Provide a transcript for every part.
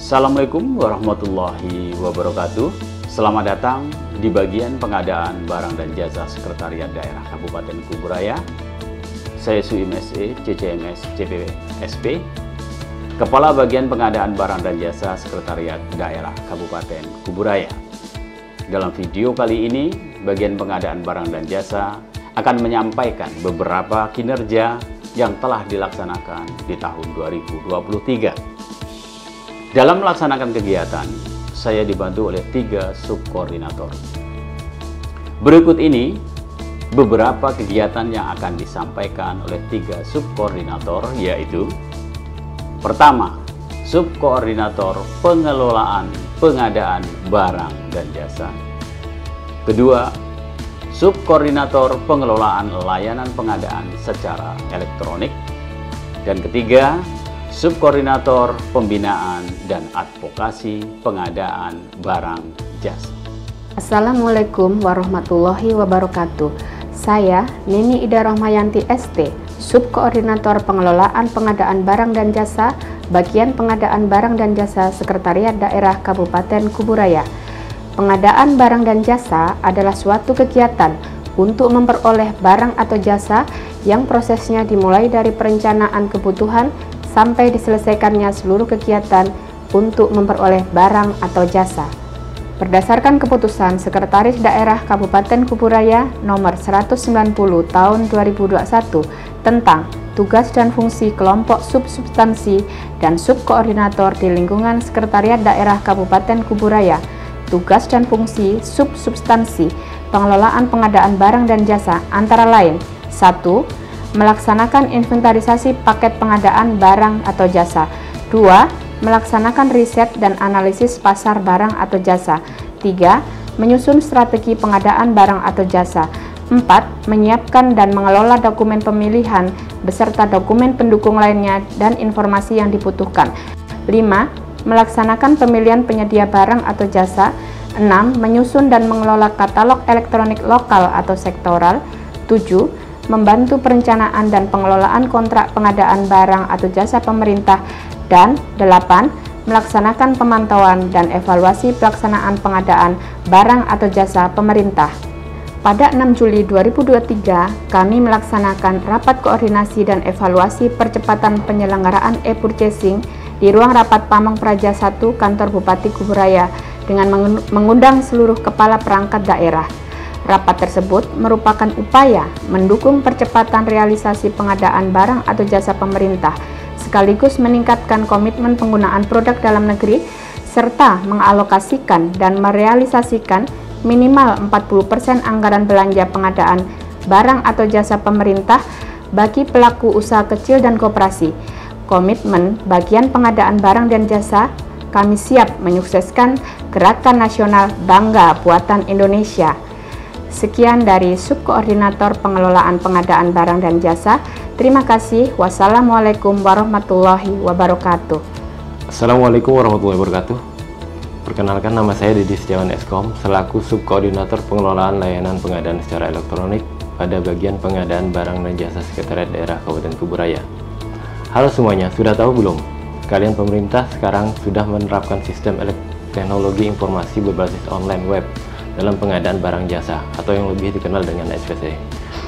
Assalamualaikum warahmatullahi wabarakatuh. Selamat datang di bagian pengadaan barang dan jasa Sekretariat Daerah Kabupaten Kuburaya. Saya Suim SE, CCMS, CPSP, Kepala Bagian Pengadaan Barang dan Jasa Sekretariat Daerah Kabupaten Kuburaya. Dalam video kali ini, bagian pengadaan barang dan jasa akan menyampaikan beberapa kinerja yang telah dilaksanakan di tahun 2023. Dalam melaksanakan kegiatan, saya dibantu oleh 3 subkoordinator. Berikut ini beberapa kegiatan yang akan disampaikan oleh 3 subkoordinator, yaitu: pertama, subkoordinator pengelolaan pengadaan barang dan jasa; kedua, subkoordinator pengelolaan layanan pengadaan secara elektronik; dan ketiga, subkoordinator pembinaan dan advokasi pengadaan barang jasa. Assalamualaikum warahmatullahi wabarakatuh. Saya Nini Ida Rohmayanti ST, subkoordinator pengelolaan pengadaan barang dan jasa, bagian pengadaan barang dan jasa Sekretariat Daerah Kabupaten Kuburaya. Pengadaan barang dan jasa adalah suatu kegiatan untuk memperoleh barang atau jasa yang prosesnya dimulai dari perencanaan kebutuhan sampai diselesaikannya seluruh kegiatan untuk memperoleh barang atau jasa. Berdasarkan keputusan Sekretaris Daerah Kabupaten Kuburaya nomor 190 tahun 2021 tentang tugas dan fungsi kelompok substansi dan subkoordinator di lingkungan Sekretariat Daerah Kabupaten Kuburaya, tugas dan fungsi substansi pengelolaan pengadaan barang dan jasa antara lain: 1. Melaksanakan inventarisasi paket pengadaan barang atau jasa; 2. Melaksanakan riset dan analisis pasar barang atau jasa; 3. Menyusun strategi pengadaan barang atau jasa; 4. Menyiapkan dan mengelola dokumen pemilihan beserta dokumen pendukung lainnya dan informasi yang dibutuhkan; 5. Melaksanakan pemilihan penyedia barang atau jasa; 6. Menyusun dan mengelola katalog elektronik lokal atau sektoral; 7. Membantu perencanaan dan pengelolaan kontrak pengadaan barang atau jasa pemerintah; dan 8. Melaksanakan pemantauan dan evaluasi pelaksanaan pengadaan barang atau jasa pemerintah. Pada 6 Juli 2023, kami melaksanakan rapat koordinasi dan evaluasi percepatan penyelenggaraan e-purchasing di ruang rapat Pamong Praja 1 Kantor Bupati Kuburaya dengan mengundang seluruh kepala perangkat daerah. Rapat tersebut merupakan upaya mendukung percepatan realisasi pengadaan barang atau jasa pemerintah, sekaligus meningkatkan komitmen penggunaan produk dalam negeri, serta mengalokasikan dan merealisasikan minimal 40% anggaran belanja pengadaan barang atau jasa pemerintah bagi pelaku usaha kecil dan koperasi. Komitmen bagian pengadaan barang dan jasa, kami siap menyukseskan Gerakan Nasional Bangga Buatan Indonesia. Sekian dari Subkoordinator Pengelolaan Pengadaan Barang dan Jasa. Terima kasih. Wassalamualaikum warahmatullahi wabarakatuh. Assalamualaikum warahmatullahi wabarakatuh. Perkenalkan, nama saya Didi Setiawan Eskom selaku Subkoordinator Pengelolaan Layanan Pengadaan secara Elektronik pada bagian pengadaan barang dan jasa Sekretariat Daerah Kabupaten Kuburaya. Halo semuanya, sudah tahu belum? Kalian pemerintah sekarang sudah menerapkan sistem teknologi informasi berbasis online web dalam pengadaan barang jasa atau yang lebih dikenal dengan SPC.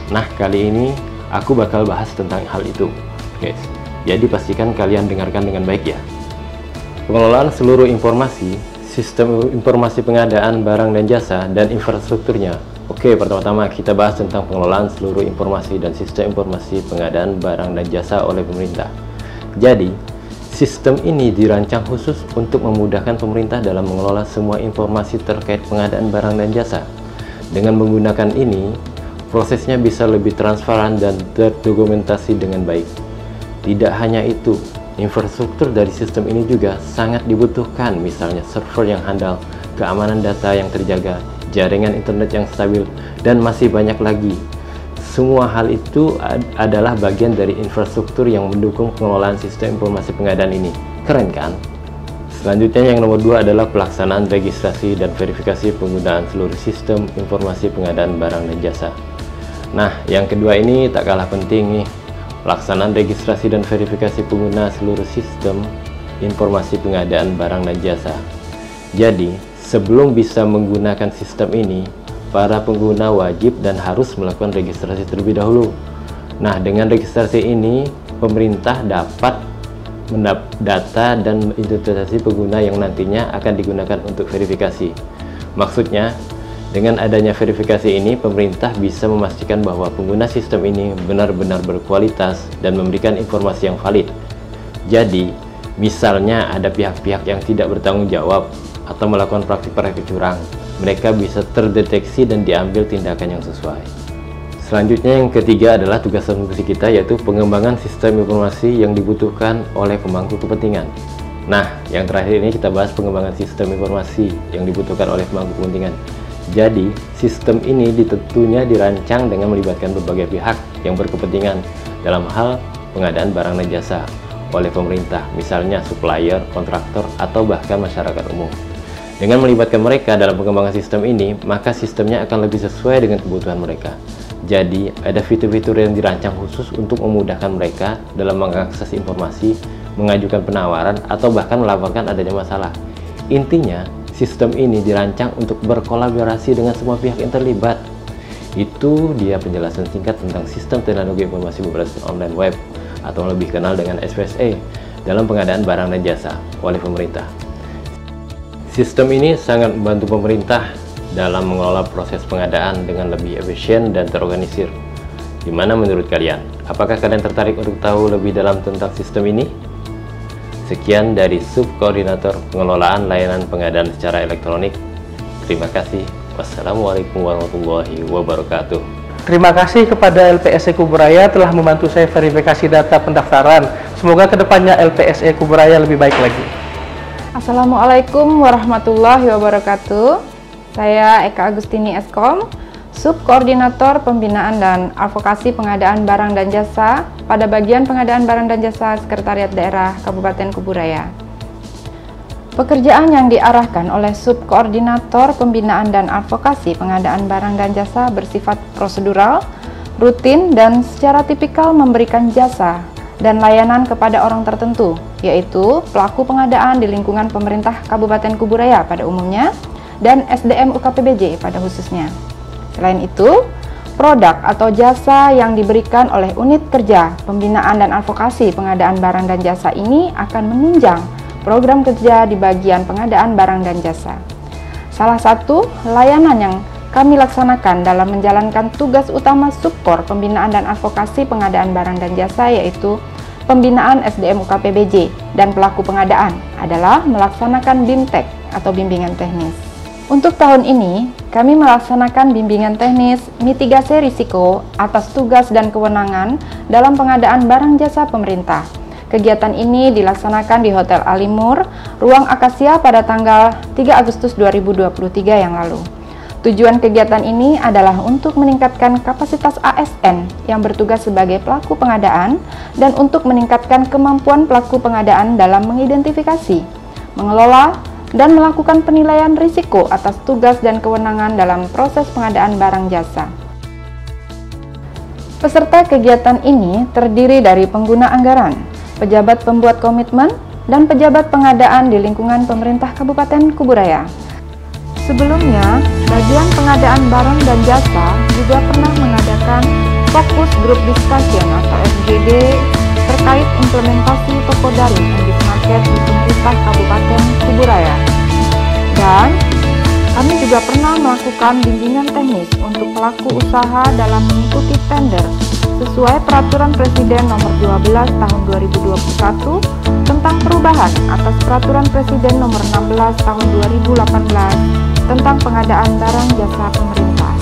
Nah, kali ini aku bakal bahas tentang hal itu, guys. Jadi pastikan kalian dengarkan dengan baik ya. Pengelolaan seluruh informasi, sistem informasi pengadaan barang dan jasa, dan infrastrukturnya. Oke, pertama-tama kita bahas tentang pengelolaan seluruh informasi dan sistem informasi pengadaan barang dan jasa oleh pemerintah. Jadi, sistem ini dirancang khusus untuk memudahkan pemerintah dalam mengelola semua informasi terkait pengadaan barang dan jasa. Dengan menggunakan ini, prosesnya bisa lebih transparan dan terdokumentasi dengan baik. Tidak hanya itu, infrastruktur dari sistem ini juga sangat dibutuhkan, misalnya server yang handal, keamanan data yang terjaga, jaringan internet yang stabil, dan masih banyak lagi. Semua hal itu adalah bagian dari infrastruktur yang mendukung pengelolaan sistem informasi pengadaan ini. Keren kan? Selanjutnya yang nomor 2 adalah pelaksanaan registrasi dan verifikasi penggunaan seluruh sistem informasi pengadaan barang dan jasa. Nah, yang kedua ini tak kalah penting nih. Pelaksanaan registrasi dan verifikasi pengguna seluruh sistem informasi pengadaan barang dan jasa. Jadi, sebelum bisa menggunakan sistem ini, para pengguna wajib dan harus melakukan registrasi terlebih dahulu. Nah, dengan registrasi ini, pemerintah dapat mendata dan identifikasi pengguna yang nantinya akan digunakan untuk verifikasi. Maksudnya, dengan adanya verifikasi ini, pemerintah bisa memastikan bahwa pengguna sistem ini benar-benar berkualitas dan memberikan informasi yang valid. Jadi, misalnya ada pihak-pihak yang tidak bertanggung jawab atau melakukan praktik-praktik curang, mereka bisa terdeteksi dan diambil tindakan yang sesuai. Selanjutnya, yang ketiga adalah tugas dan fungsi kita, yaitu pengembangan sistem informasi yang dibutuhkan oleh pemangku kepentingan. Nah, yang terakhir ini kita bahas pengembangan sistem informasi yang dibutuhkan oleh pemangku kepentingan. Jadi, sistem ini tentunya dirancang dengan melibatkan berbagai pihak yang berkepentingan dalam hal pengadaan barang dan jasa oleh pemerintah, misalnya supplier, kontraktor, atau bahkan masyarakat umum. Dengan melibatkan mereka dalam pengembangan sistem ini, maka sistemnya akan lebih sesuai dengan kebutuhan mereka. Jadi, ada fitur-fitur yang dirancang khusus untuk memudahkan mereka dalam mengakses informasi, mengajukan penawaran, atau bahkan melaporkan adanya masalah. Intinya, sistem ini dirancang untuk berkolaborasi dengan semua pihak yang terlibat. Itu dia penjelasan singkat tentang sistem teknologi informasi berbasis online web, atau lebih kenal dengan SPSE, dalam pengadaan barang dan jasa oleh pemerintah. Sistem ini sangat membantu pemerintah dalam mengelola proses pengadaan dengan lebih efisien dan terorganisir. Gimana menurut kalian? Apakah kalian tertarik untuk tahu lebih dalam tentang sistem ini? Sekian dari Subkoordinator Pengelolaan Layanan Pengadaan Secara Elektronik. Terima kasih. Wassalamualaikum warahmatullahi wabarakatuh. Terima kasih kepada LPSE Kuburaya telah membantu saya verifikasi data pendaftaran. Semoga kedepannya LPSE Kuburaya lebih baik lagi. Assalamualaikum warahmatullahi wabarakatuh. Saya Eka Agustini Eskom, Subkoordinator Pembinaan dan Advokasi Pengadaan Barang dan Jasa pada bagian Pengadaan Barang dan Jasa Sekretariat Daerah Kabupaten Kuburaya. Pekerjaan yang diarahkan oleh Subkoordinator Pembinaan dan Advokasi Pengadaan Barang dan Jasa bersifat prosedural, rutin, dan secara tipikal memberikan jasa dan layanan kepada orang tertentu, yaitu pelaku pengadaan di lingkungan pemerintah Kabupaten Kuburaya pada umumnya dan SDM UKPBJ pada khususnya. Selain itu, produk atau jasa yang diberikan oleh unit kerja pembinaan dan advokasi pengadaan barang dan jasa ini akan menunjang program kerja di bagian pengadaan barang dan jasa. Salah satu layanan yang kami laksanakan dalam menjalankan tugas utama Subkor Pembinaan dan Advokasi Pengadaan Barang dan Jasa, yaitu pembinaan SDM UKPBJ dan pelaku pengadaan, adalah melaksanakan BIMTEK atau bimbingan teknis. Untuk tahun ini, kami melaksanakan bimbingan teknis mitigasi risiko atas tugas dan kewenangan dalam pengadaan barang jasa pemerintah. Kegiatan ini dilaksanakan di Hotel Alimur, Ruang Akasia pada tanggal 3 Agustus 2023 yang lalu. Tujuan kegiatan ini adalah untuk meningkatkan kapasitas ASN yang bertugas sebagai pelaku pengadaan dan untuk meningkatkan kemampuan pelaku pengadaan dalam mengidentifikasi, mengelola, dan melakukan penilaian risiko atas tugas dan kewenangan dalam proses pengadaan barang jasa. Peserta kegiatan ini terdiri dari pengguna anggaran, pejabat pembuat komitmen, dan pejabat pengadaan di lingkungan pemerintah Kabupaten Kuburaya. Sebelumnya, bagian pengadaan barang dan jasa juga pernah mengadakan fokus group discussion atau FGD terkait implementasi toko daring di market di pemerintah Kabupaten Kuburaya. Dan kami juga pernah melakukan bimbingan teknis untuk pelaku usaha dalam mengikuti tender sesuai Peraturan Presiden Nomor 12 Tahun 2021 tentang perubahan atas Peraturan Presiden Nomor 16 Tahun 2018 tentang pengadaan barang jasa pemerintah.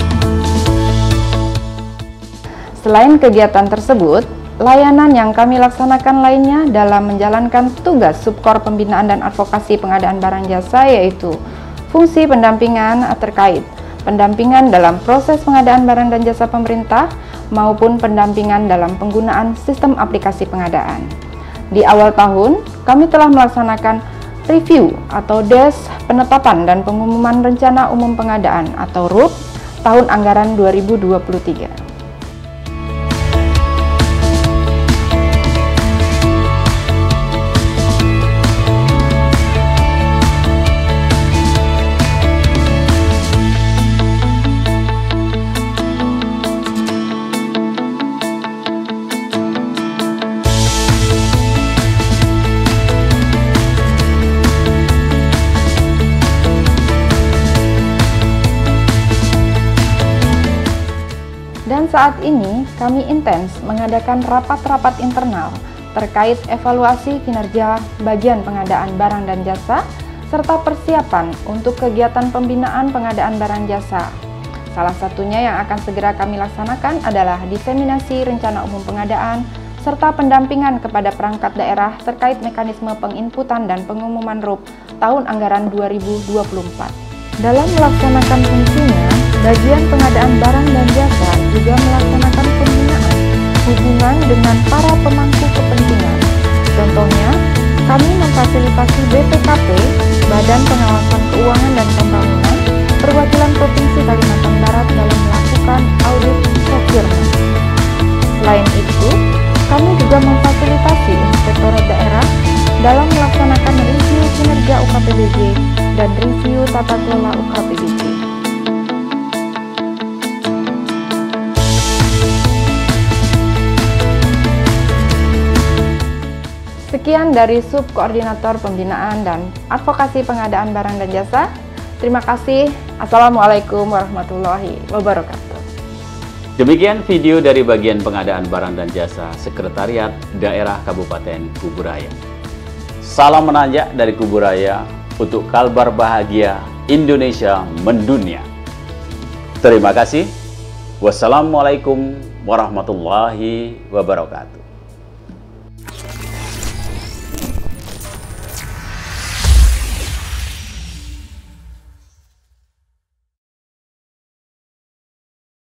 Selain kegiatan tersebut, layanan yang kami laksanakan lainnya dalam menjalankan tugas Subkor Pembinaan dan Advokasi Pengadaan Barang Jasa, yaitu fungsi pendampingan terkait pendampingan dalam proses pengadaan barang dan jasa pemerintah maupun pendampingan dalam penggunaan sistem aplikasi pengadaan. Di awal tahun, kami telah melaksanakan review atau DES penetapan dan pengumuman rencana umum pengadaan atau RUP tahun anggaran 2023. Dan saat ini kami intens mengadakan rapat-rapat internal terkait evaluasi kinerja bagian pengadaan barang dan jasa serta persiapan untuk kegiatan pembinaan pengadaan barang jasa. Salah satunya yang akan segera kami laksanakan adalah diseminasi rencana umum pengadaan serta pendampingan kepada perangkat daerah terkait mekanisme penginputan dan pengumuman RUP tahun anggaran 2024. Dalam melaksanakan fungsinya, bagian pengadaan barang dan jasa juga melaksanakan pembinaan hubungan dengan para pemangku kepentingan. Contohnya, kami memfasilitasi BPKP, Badan Pengawasan Keuangan dan Pembangunan, perwakilan Provinsi Kalimantan Barat dalam melakukan audit procurement. Selain itu, kami juga memfasilitasi inspektorat daerah dalam melaksanakan review kinerja UKPBJ dan review tata kelola UKPBJ. Sekian dari Subkoordinator Pembinaan dan Advokasi Pengadaan Barang dan Jasa. Terima kasih. Assalamualaikum warahmatullahi wabarakatuh. Demikian video dari bagian pengadaan barang dan jasa Sekretariat Daerah Kabupaten Kuburaya. Salam menanjak dari Kuburaya untuk Kalbar Bahagia Indonesia Mendunia. Terima kasih. Wassalamualaikum warahmatullahi wabarakatuh.